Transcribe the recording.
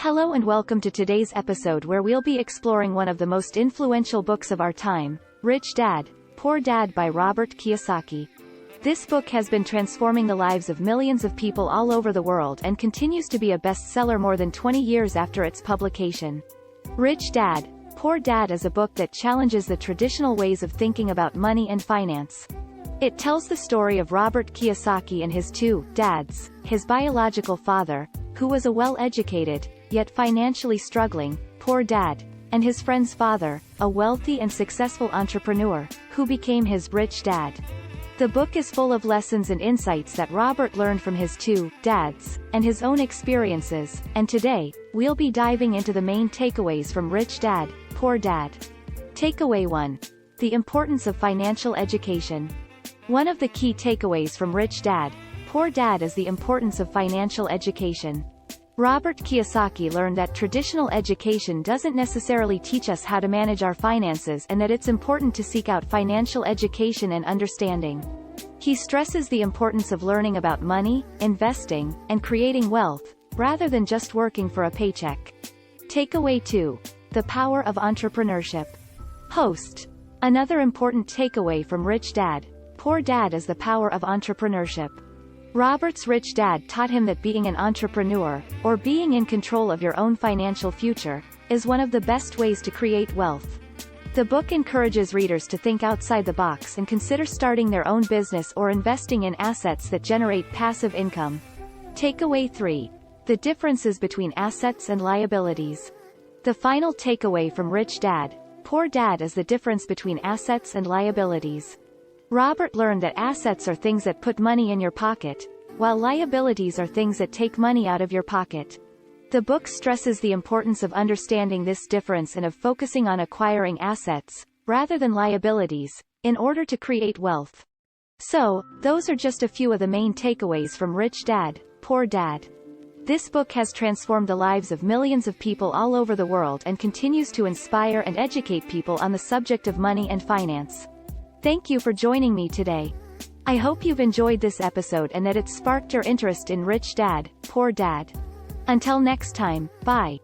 Hello and welcome to today's episode where we'll be exploring one of the most influential books of our time, Rich Dad, Poor Dad by Robert Kiyosaki. This book has been transforming the lives of millions of people all over the world and continues to be a bestseller more than 20 years after its publication. Rich Dad, Poor Dad is a book that challenges the traditional ways of thinking about money and finance. It tells the story of Robert Kiyosaki and his two dads, his biological father, who was a well-educated, yet financially struggling, poor dad, and his friend's father, a wealthy and successful entrepreneur, who became his rich dad. The book is full of lessons and insights that Robert learned from his two dads, and his own experiences, and today, we'll be diving into the main takeaways from Rich Dad, Poor Dad. Takeaway 1. The importance of financial education. One of the key takeaways from Rich Dad, Poor Dad is the importance of financial education. Robert Kiyosaki learned that traditional education doesn't necessarily teach us how to manage our finances and that it's important to seek out financial education and understanding. He stresses the importance of learning about money, investing, and creating wealth, rather than just working for a paycheck. Takeaway 2. The power of entrepreneurship. Host. Another important takeaway from Rich Dad, Poor Dad is the power of entrepreneurship. Robert's rich dad taught him that being an entrepreneur, or being in control of your own financial future, is one of the best ways to create wealth. The book encourages readers to think outside the box and consider starting their own business or investing in assets that generate passive income. Takeaway 3. The differences between assets and liabilities. The final takeaway from Rich Dad, Poor Dad is the difference between assets and liabilities. Robert learned that assets are things that put money in your pocket, while liabilities are things that take money out of your pocket. The book stresses the importance of understanding this difference and of focusing on acquiring assets, rather than liabilities, in order to create wealth. So, those are just a few of the main takeaways from Rich Dad, Poor Dad. This book has transformed the lives of millions of people all over the world and continues to inspire and educate people on the subject of money and finance. Thank you for joining me today. I hope you've enjoyed this episode and that it sparked your interest in Rich Dad, Poor Dad. Until next time, bye.